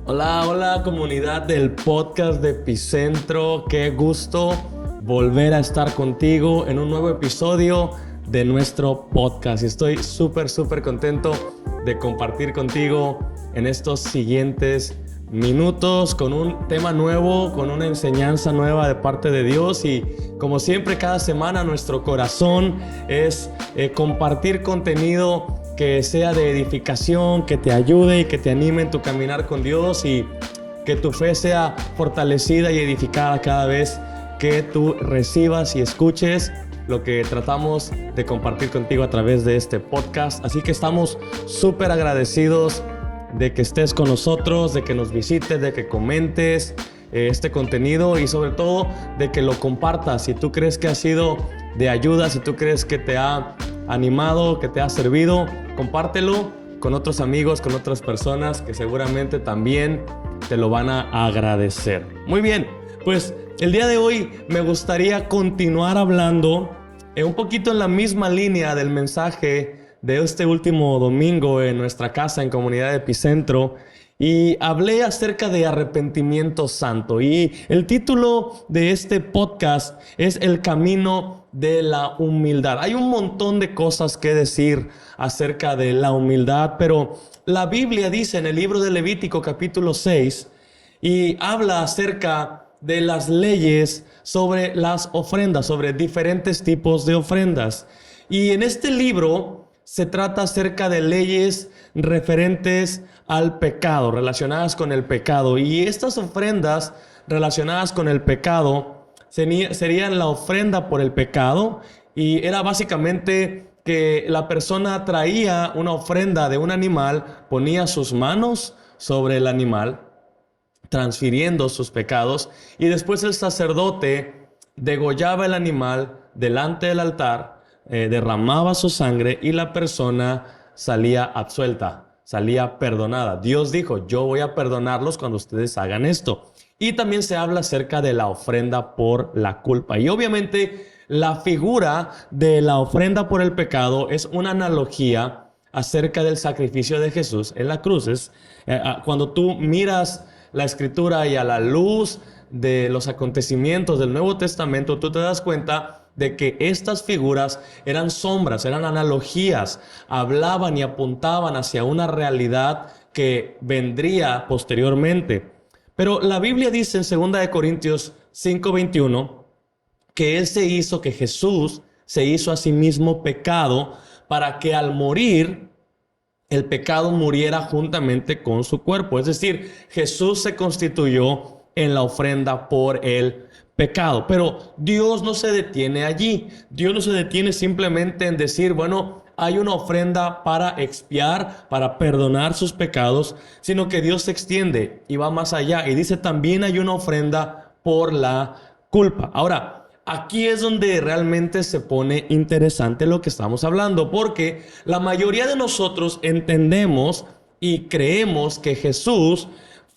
Hola, hola comunidad del podcast de Epicentro. Qué gusto volver a estar contigo en un nuevo episodio de nuestro podcast. Y estoy súper contento de compartir contigo en estos siguientes minutos con un tema nuevo, con una enseñanza nueva de parte de Dios. Y como siempre, cada semana nuestro corazón es compartir contenido que sea de edificación, que te ayude y que te anime en tu caminar con Dios, y que tu fe sea fortalecida y edificada cada vez que tú recibas y escuches lo que tratamos de compartir contigo a través de este podcast. Así que estamos súper agradecidos de que estés con nosotros, de que nos visites, de que comentes este contenido y sobre todo de que lo compartas. Si tú crees que ha sido de ayuda, si tú crees que te ha animado, que te ha servido, compártelo con otros amigos, con otras personas que seguramente también te lo van a agradecer. Muy bien, pues el día de hoy me gustaría continuar hablando un poquito en la misma línea del mensaje de este último domingo en nuestra casa en Comunidad de Epicentro, y hablé acerca de arrepentimiento santo, y el título de este podcast es El camino de la humildad. Hay un montón de cosas que decir acerca de la humildad, pero la Biblia dice en el libro de Levítico capítulo 6 y habla acerca de las leyes sobre las ofrendas, sobre diferentes tipos de ofrendas. Y en este libro se trata acerca de leyes referentes al pecado, relacionadas con el pecado. Y estas ofrendas relacionadas con el pecado serían la ofrenda por el pecado, y era básicamente que la persona traía una ofrenda de un animal, ponía sus manos sobre el animal, transfiriendo sus pecados, y después el sacerdote degollaba el animal delante del altar, derramaba su sangre y la persona salía absuelta, salía perdonada. Dios dijo: yo voy a perdonarlos cuando ustedes hagan esto. Y también se habla acerca de la ofrenda por la culpa. Y obviamente la figura de la ofrenda por el pecado es una analogía acerca del sacrificio de Jesús en la cruz. Cuando tú miras la escritura y a la luz de los acontecimientos del Nuevo Testamento, tú te das cuenta de que estas figuras eran sombras, eran analogías, hablaban y apuntaban hacia una realidad que vendría posteriormente. Pero la Biblia dice en 2 Corintios 5:21 que Jesús se hizo a sí mismo pecado para que al morir el pecado muriera juntamente con su cuerpo. Es decir, Jesús se constituyó en la ofrenda por el pecado. Pero Dios no se detiene allí. Dios no se detiene simplemente en decir, bueno, hay una ofrenda para expiar, para perdonar sus pecados, sino que Dios se extiende y va más allá y dice: también hay una ofrenda por la culpa. Ahora, aquí es donde realmente se pone interesante lo que estamos hablando, porque la mayoría de nosotros entendemos y creemos que Jesús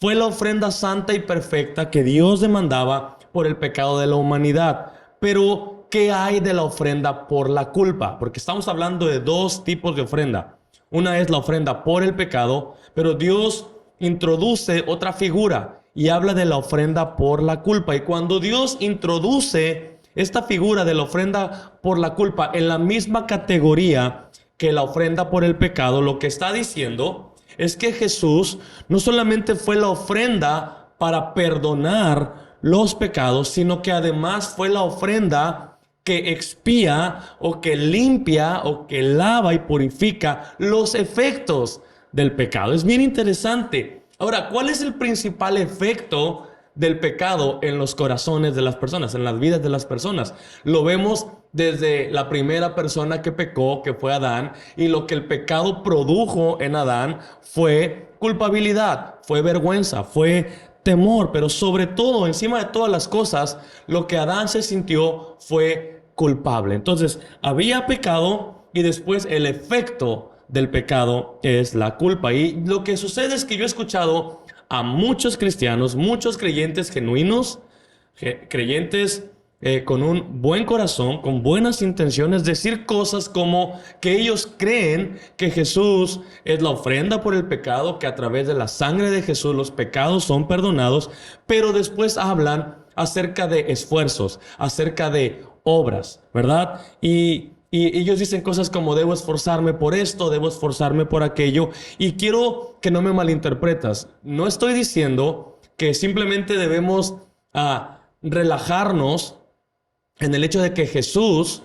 fue la ofrenda santa y perfecta que Dios demandaba por el pecado de la humanidad. Pero, ¿qué hay de la ofrenda por la culpa? Porque estamos hablando de dos tipos de ofrenda. Una es la ofrenda por el pecado, pero Dios introduce otra figura y habla de la ofrenda por la culpa. Y cuando Dios introduce esta figura de la ofrenda por la culpa en la misma categoría que la ofrenda por el pecado, lo que está diciendo es que Jesús no solamente fue la ofrenda para perdonar los pecados, sino que además fue la ofrenda que expía o que limpia o que lava y purifica los efectos del pecado. Es bien interesante. Ahora, ¿cuál es el principal efecto del pecado en los corazones de las personas, en las vidas de las personas? Lo vemos desde la primera persona que pecó, que fue Adán, y lo que el pecado produjo en Adán fue culpabilidad, fue vergüenza, fue temor, pero sobre todo, encima de todas las cosas, lo que Adán se sintió fue culpable. Entonces, había pecado y después el efecto del pecado es la culpa. Y lo que sucede es que yo he escuchado a muchos cristianos, muchos creyentes genuinos, creyentes con un buen corazón, con buenas intenciones, decir cosas como que ellos creen que Jesús es la ofrenda por el pecado, que a través de la sangre de Jesús los pecados son perdonados, pero después hablan acerca de esfuerzos, acerca de obras, ¿verdad? Y ellos dicen cosas como debo esforzarme por esto, debo esforzarme por aquello. Y quiero que no me malinterpretas. No estoy diciendo que simplemente debemos relajarnos en el hecho de que Jesús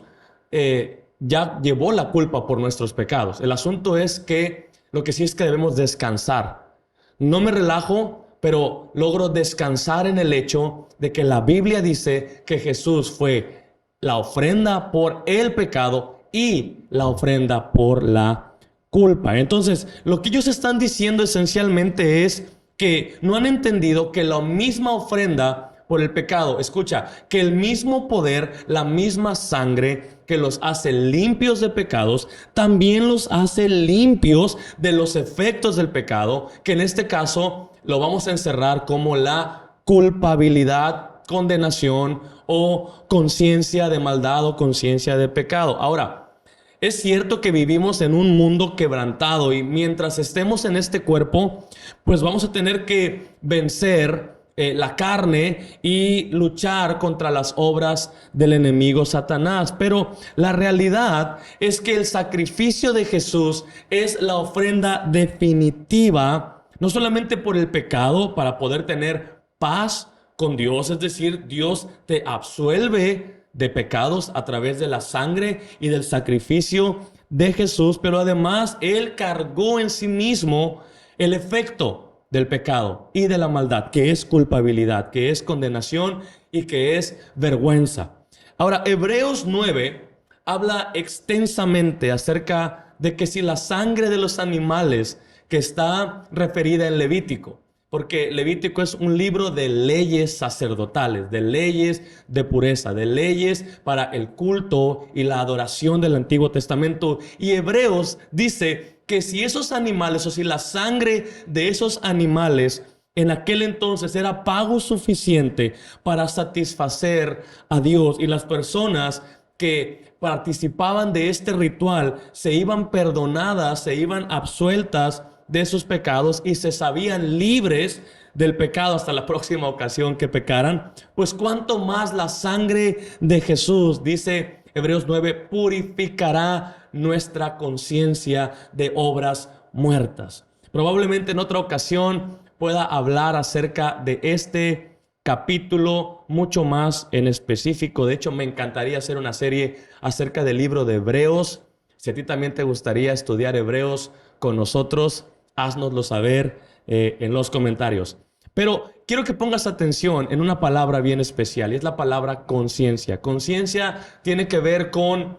ya llevó la culpa por nuestros pecados. El asunto es que lo que sí es que debemos descansar. No me relajo, pero logro descansar en el hecho de que la Biblia dice que Jesús fue la ofrenda por el pecado y la ofrenda por la culpa. Entonces, lo que ellos están diciendo esencialmente es que no han entendido que la misma ofrenda por el pecado, escucha, que el mismo poder, la misma sangre que los hace limpios de pecados, también los hace limpios de los efectos del pecado, que en este caso lo vamos a encerrar como la culpabilidad, condenación o conciencia de maldad o conciencia de pecado. Ahora, es cierto que vivimos en un mundo quebrantado y mientras estemos en este cuerpo, pues vamos a tener que vencer la carne y luchar contra las obras del enemigo Satanás. Pero la realidad es que el sacrificio de Jesús es la ofrenda definitiva, no solamente por el pecado, para poder tener paz con Dios, es decir, Dios te absuelve de pecados a través de la sangre y del sacrificio de Jesús, pero además Él cargó en sí mismo el efecto del pecado y de la maldad, que es culpabilidad, que es condenación y que es vergüenza. Ahora, Hebreos 9 habla extensamente acerca de que si la sangre de los animales que está referida en Levítico, porque Levítico es un libro de leyes sacerdotales, de leyes de pureza, de leyes para el culto y la adoración del Antiguo Testamento. Y Hebreos dice que si esos animales o si la sangre de esos animales en aquel entonces era pago suficiente para satisfacer a Dios, y las personas que participaban de este ritual se iban perdonadas, se iban absueltas de sus pecados y se sabían libres del pecado hasta la próxima ocasión que pecaran, pues cuánto más la sangre de Jesús, dice Hebreos 9, purificará nuestra conciencia de obras muertas. Probablemente en otra ocasión pueda hablar acerca de este capítulo mucho más en específico. De hecho, me encantaría hacer una serie acerca del libro de Hebreos. Si a ti también te gustaría estudiar Hebreos con nosotros, haznoslo saber en los comentarios. Pero quiero que pongas atención en una palabra bien especial, y es la palabra conciencia. Conciencia tiene que ver con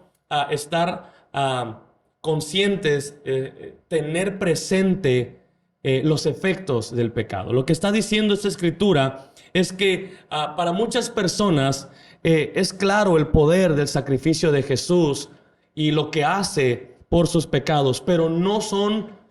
estar conscientes, tener presente los efectos del pecado. Lo que está diciendo esta escritura es que para muchas personas es claro el poder del sacrificio de Jesús y lo que hace por sus pecados, pero no son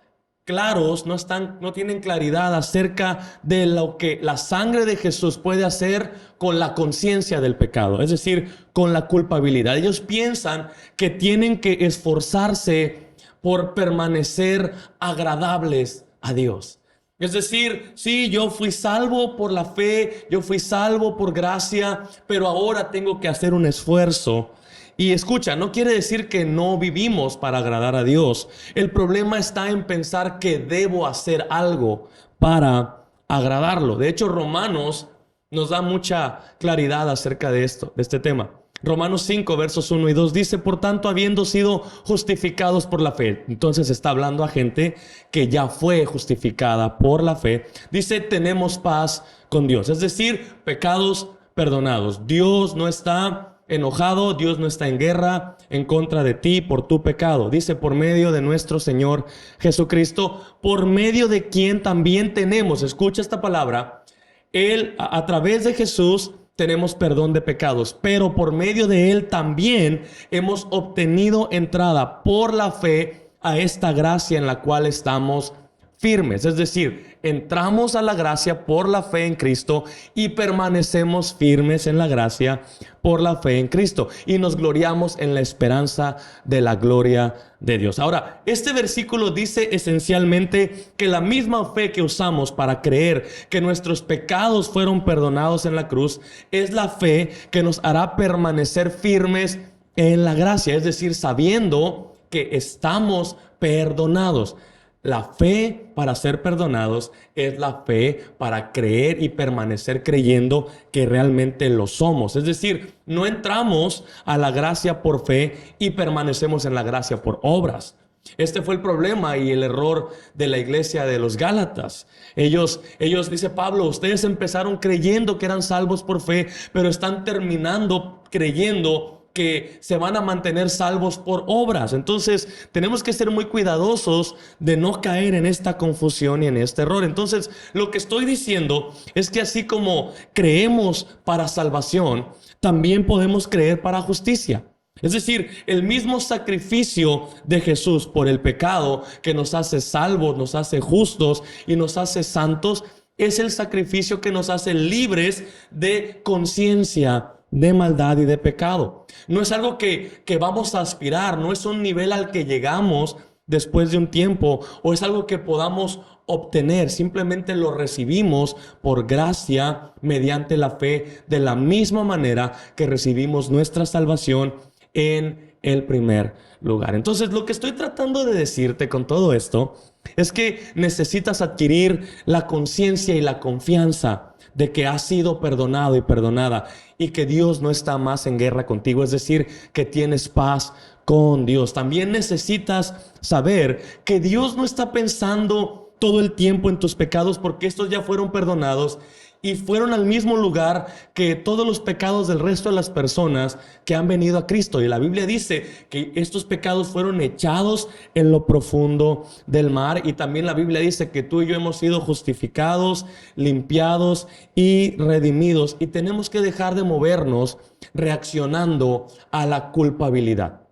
claros, no tienen claridad acerca de lo que la sangre de Jesús puede hacer con la conciencia del pecado, es decir, con la culpabilidad. Ellos piensan que tienen que esforzarse por permanecer agradables a Dios. Es decir, sí, yo fui salvo por la fe, yo fui salvo por gracia, pero ahora tengo que hacer un esfuerzo. Y escucha, no quiere decir que no vivimos para agradar a Dios. El problema está en pensar que debo hacer algo para agradarlo. De hecho, Romanos nos da mucha claridad acerca de esto, de este tema. Romanos 5, versos 1 y 2 dice, por tanto, habiendo sido justificados por la fe. Entonces está hablando a gente que ya fue justificada por la fe. Dice, tenemos paz con Dios. Es decir, pecados perdonados. Dios no está enojado, Dios no está en guerra en contra de ti por tu pecado. Dice, por medio de nuestro Señor Jesucristo, por medio de quien también tenemos, escucha esta palabra, Él, a través de Jesús, tenemos perdón de pecados, pero por medio de Él también hemos obtenido entrada por la fe a esta gracia en la cual estamos firmes. Es decir, entramos a la gracia por la fe en Cristo y permanecemos firmes en la gracia por la fe en Cristo. Y nos gloriamos en la esperanza de la gloria de Dios. Ahora, este versículo dice esencialmente que la misma fe que usamos para creer que nuestros pecados fueron perdonados en la cruz es la fe que nos hará permanecer firmes en la gracia. Es decir, sabiendo que estamos perdonados. La fe para ser perdonados es la fe para creer y permanecer creyendo que realmente lo somos. Es decir, no entramos a la gracia por fe y permanecemos en la gracia por obras. Este fue el problema y el error de la iglesia de los Gálatas. Ellos, dice Pablo, ustedes empezaron creyendo que eran salvos por fe, pero están terminando creyendo que se van a mantener salvos por obras. Entonces tenemos que ser muy cuidadosos de no caer en esta confusión y en este error. Entonces lo que estoy diciendo es que así como creemos para salvación, también podemos creer para justicia. Es decir, el mismo sacrificio de Jesús por el pecado que nos hace salvos, nos hace justos y nos hace santos, es el sacrificio que nos hace libres de conciencia de maldad y de pecado. No es algo que vamos a aspirar, no es un nivel al que llegamos después de un tiempo o es algo que podamos obtener, simplemente lo recibimos por gracia mediante la fe, de la misma manera que recibimos nuestra salvación en el primer lugar. Entonces, lo que estoy tratando de decirte con todo esto es que necesitas adquirir la conciencia y la confianza de que has sido perdonado y perdonada y que Dios no está más en guerra contigo, es decir, que tienes paz con Dios. También necesitas saber que Dios no está pensando todo el tiempo en tus pecados porque estos ya fueron perdonados y fueron al mismo lugar que todos los pecados del resto de las personas que han venido a Cristo. Y la Biblia dice que estos pecados fueron echados en lo profundo del mar. Y también la Biblia dice que tú y yo hemos sido justificados, limpiados y redimidos. Y tenemos que dejar de movernos reaccionando a la culpabilidad.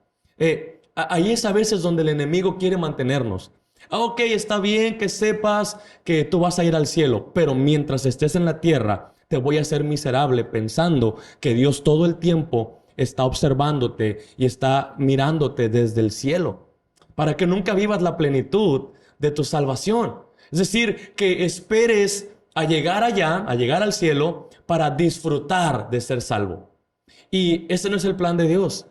Ahí es a veces donde el enemigo quiere mantenernos. Ok, está bien que sepas que tú vas a ir al cielo, pero mientras estés en la tierra te voy a hacer miserable pensando que Dios todo el tiempo está observándote y está mirándote desde el cielo para que nunca vivas la plenitud de tu salvación. Es decir, que esperes a llegar allá, a llegar al cielo para disfrutar de ser salvo. Y ese no es el plan de Dios.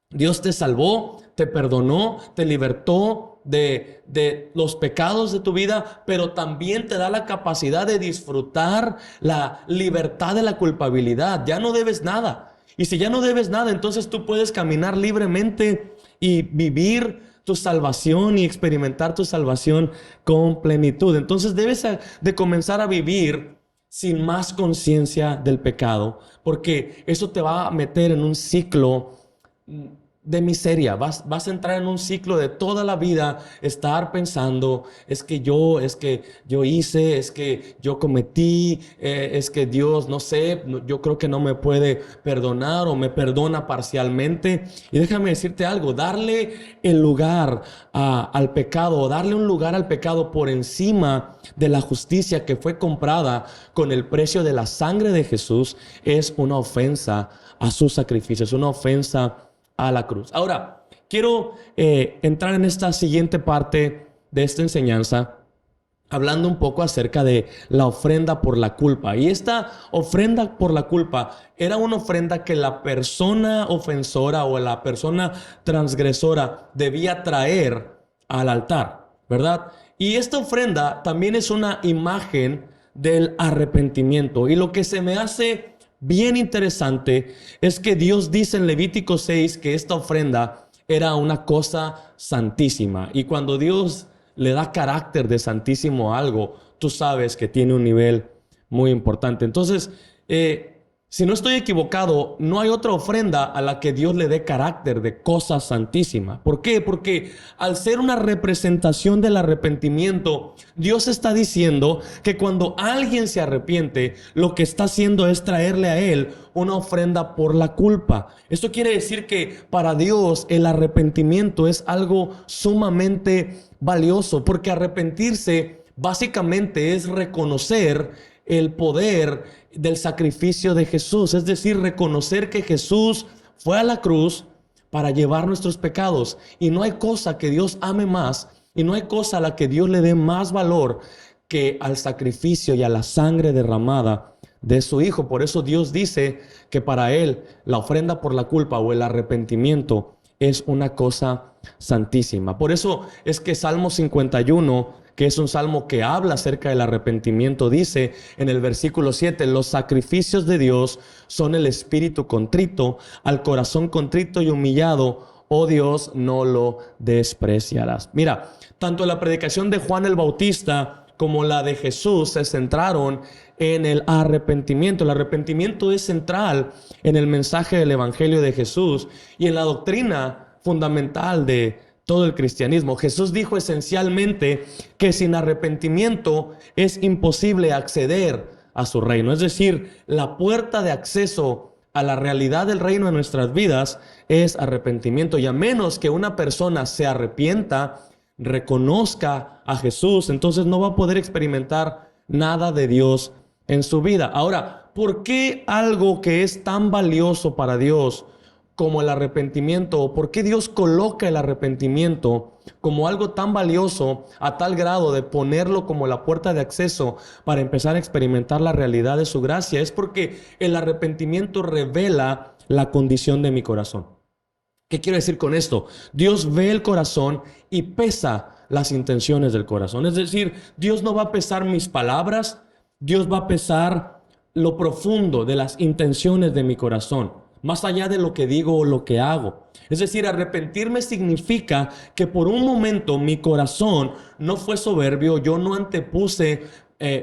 Dios te salvó, te perdonó, te libertó de los pecados de tu vida, pero también te da la capacidad de disfrutar la libertad de la culpabilidad. Ya no debes nada. Y si ya no debes nada, entonces tú puedes caminar libremente y vivir tu salvación y experimentar tu salvación con plenitud. Entonces debes de comenzar a vivir sin más conciencia del pecado, porque eso te va a meter en un ciclo de miseria. Vas a entrar en un ciclo de toda la vida estar pensando, es que yo hice, es que yo cometí, es que Dios, no sé, yo creo que no me puede perdonar o me perdona parcialmente. Y déjame decirte algo, darle el lugar al pecado, o darle un lugar al pecado por encima de la justicia que fue comprada con el precio de la sangre de Jesús, es una ofensa a su sacrificio, es una ofensa a la cruz. Ahora, quiero entrar en esta siguiente parte de esta enseñanza, hablando un poco acerca de la ofrenda por la culpa. Y esta ofrenda por la culpa era una ofrenda que la persona ofensora o la persona transgresora debía traer al altar, ¿verdad? Y esta ofrenda también es una imagen del arrepentimiento. Y lo que se me hace bien interesante es que Dios dice en Levítico 6 que esta ofrenda era una cosa santísima. Y cuando Dios le da carácter de santísimo a algo, tú sabes que tiene un nivel muy importante. Entonces, si no estoy equivocado, no hay otra ofrenda a la que Dios le dé carácter de cosa santísima. ¿Por qué? Porque al ser una representación del arrepentimiento, Dios está diciendo que cuando alguien se arrepiente, lo que está haciendo es traerle a Él una ofrenda por la culpa. Esto quiere decir que para Dios el arrepentimiento es algo sumamente valioso, porque arrepentirse básicamente es reconocer el poder del sacrificio de Jesús, es decir, reconocer que Jesús fue a la cruz para llevar nuestros pecados. Y no hay cosa que Dios ame más, y no hay cosa a la que Dios le dé más valor que al sacrificio y a la sangre derramada de su Hijo. Por eso Dios dice que para Él la ofrenda por la culpa o el arrepentimiento es una cosa santísima. Por eso es que Salmo 51, que es un salmo que habla acerca del arrepentimiento, dice en el versículo 7, los sacrificios de Dios son el espíritu contrito, al corazón contrito y humillado, oh Dios, no lo despreciarás. Mira, tanto la predicación de Juan el Bautista como la de Jesús se centraron en el arrepentimiento. El arrepentimiento es central en el mensaje del Evangelio de Jesús y en la doctrina fundamental de todo el cristianismo. Jesús dijo esencialmente que sin arrepentimiento es imposible acceder a su reino. Es decir, la puerta de acceso a la realidad del reino en nuestras vidas es arrepentimiento. Y a menos que una persona se arrepienta, reconozca a Jesús, entonces no va a poder experimentar nada de Dios en su vida. Ahora, ¿por qué algo que es tan valioso para Dios como el arrepentimiento, o por qué Dios coloca el arrepentimiento como algo tan valioso a tal grado de ponerlo como la puerta de acceso para empezar a experimentar la realidad de su gracia? Es porque el arrepentimiento revela la condición de mi corazón. ¿Qué quiero decir con esto? Dios ve el corazón y pesa las intenciones del corazón. Es decir, Dios no va a pesar mis palabras, Dios va a pesar lo profundo de las intenciones de mi corazón, más allá de lo que digo o lo que hago. Es decir, arrepentirme significa que por un momento mi corazón no fue soberbio, yo no antepuse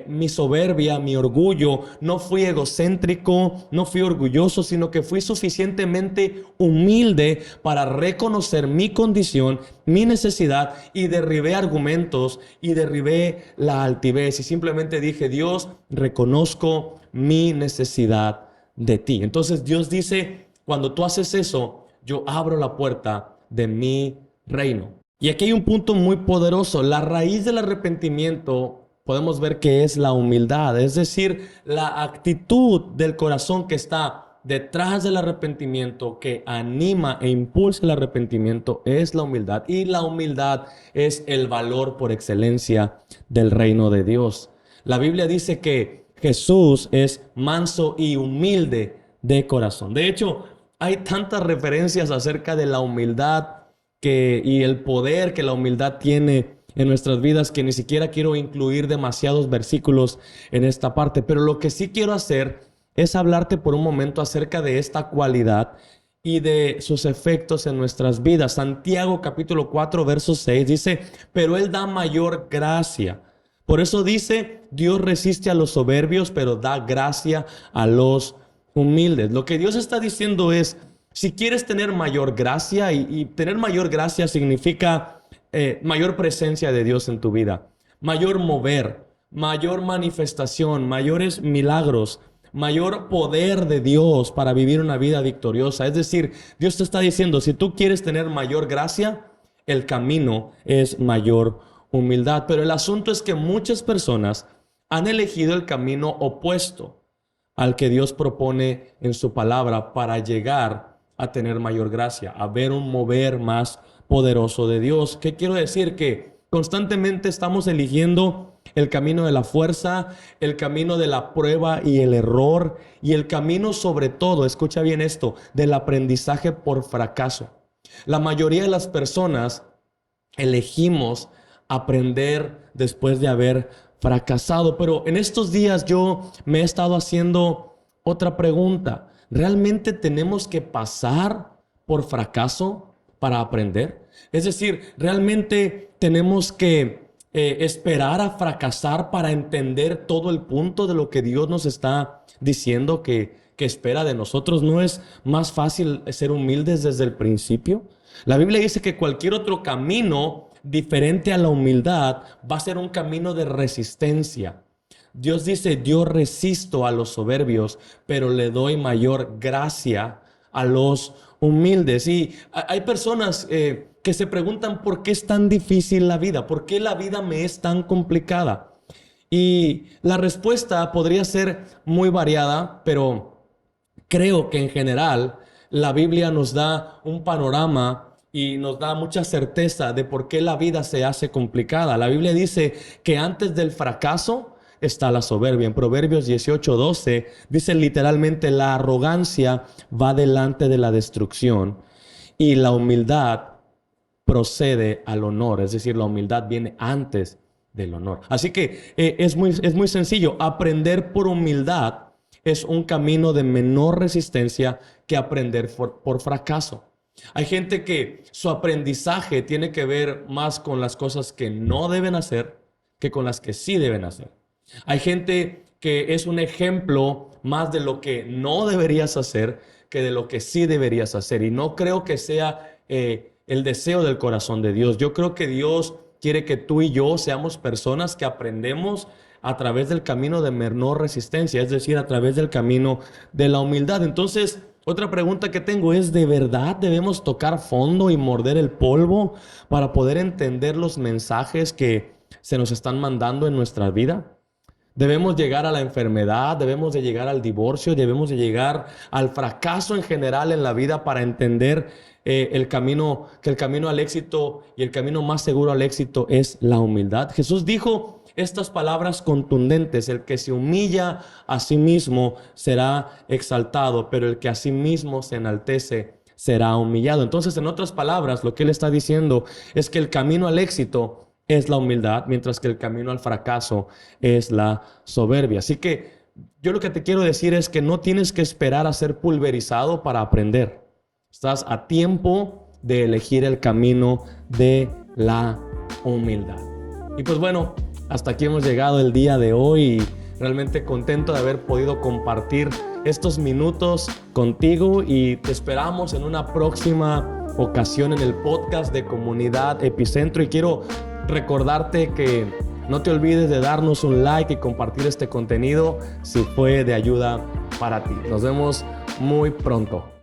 mi soberbia, mi orgullo, no fui egocéntrico, no fui orgulloso, sino que fui suficientemente humilde para reconocer mi condición, mi necesidad, y derribé argumentos y derribé la altivez y simplemente dije: Dios, reconozco mi necesidad de ti. Entonces Dios dice: cuando tú haces eso, yo abro la puerta de mi reino. Y aquí hay un punto muy poderoso. La raíz del arrepentimiento podemos ver que es la humildad, es decir, la actitud del corazón que está detrás del arrepentimiento, que anima e impulsa el arrepentimiento, es la humildad. Y la humildad es el valor por excelencia del reino de Dios. La Biblia dice que Jesús es manso y humilde de corazón. De hecho, hay tantas referencias acerca de la humildad y el poder que la humildad tiene en nuestras vidas, que ni siquiera quiero incluir demasiados versículos en esta parte. Pero lo que sí quiero hacer es hablarte por un momento acerca de esta cualidad y de sus efectos en nuestras vidas. Santiago capítulo 4 verso 6 dice: pero Él da mayor gracia. Por eso dice: Dios resiste a los soberbios, pero da gracia a los humildes. Lo que Dios está diciendo es: si quieres tener mayor gracia, y tener mayor gracia significa mayor presencia de Dios en tu vida, mayor mover, mayor manifestación, mayores milagros, mayor poder de Dios para vivir una vida victoriosa. Es decir, Dios te está diciendo: si tú quieres tener mayor gracia, el camino es mayor humildad. Pero el asunto es que muchas personas han elegido el camino opuesto al que Dios propone en su palabra para llegar a tener mayor gracia, a ver un mover más poderoso de Dios. ¿Qué quiero decir? Que constantemente estamos eligiendo el camino de la fuerza, el camino de la prueba y el error, y el camino, sobre todo, escucha bien esto, del aprendizaje por fracaso. La mayoría de las personas elegimos aprender después de haber fracasado. Pero en estos días yo me he estado haciendo otra pregunta. ¿Realmente tenemos que pasar por fracaso para aprender? Es decir, ¿realmente tenemos que esperar a fracasar para entender todo el punto de lo que Dios nos está diciendo que espera de nosotros? ¿No es más fácil ser humildes desde el principio? La Biblia dice que cualquier otro camino diferente a la humildad va a ser un camino de resistencia. Dios dice: yo resisto a los soberbios, pero le doy mayor gracia a los humildes. Y hay personas que se preguntan por qué es tan difícil la vida, por qué la vida me es tan complicada. Y la respuesta podría ser muy variada, pero creo que en general la Biblia nos da un panorama y nos da mucha certeza de por qué la vida se hace complicada. La Biblia dice que antes del fracaso está la soberbia. En Proverbios 18:12 dice literalmente: la arrogancia va delante de la destrucción y la humildad procede al honor. Es decir, la humildad viene antes del honor. Así que es muy sencillo. Aprender por humildad es un camino de menor resistencia que aprender por fracaso. Hay gente que su aprendizaje tiene que ver más con las cosas que no deben hacer que con las que sí deben hacer. Hay gente que es un ejemplo más de lo que no deberías hacer que de lo que sí deberías hacer. Y no creo que sea el deseo del corazón de Dios. Yo creo que Dios quiere que tú y yo seamos personas que aprendemos a través del camino de menor resistencia, es decir, a través del camino de la humildad. Entonces, otra pregunta que tengo es: ¿de verdad debemos tocar fondo y morder el polvo para poder entender los mensajes que se nos están mandando en nuestra vida? Debemos llegar a la enfermedad, debemos de llegar al divorcio, debemos de llegar al fracaso en general en la vida para entender que el camino al éxito y el camino más seguro al éxito es la humildad. Jesús dijo estas palabras contundentes: el que se humilla a sí mismo será exaltado, pero el que a sí mismo se enaltece será humillado. Entonces, en otras palabras, lo que él está diciendo es que el camino al éxito es la humildad, mientras que el camino al fracaso es la soberbia. Así que yo lo que te quiero decir es que no tienes que esperar a ser pulverizado para aprender. Estás a tiempo de elegir el camino de la humildad. Y pues bueno, hasta aquí hemos llegado el día de hoy. Realmente contento de haber podido compartir estos minutos contigo y te esperamos en una próxima ocasión en el podcast de Comunidad Epicentro. Y quiero recordarte que no te olvides de darnos un like y compartir este contenido si fue de ayuda para ti. Nos vemos muy pronto.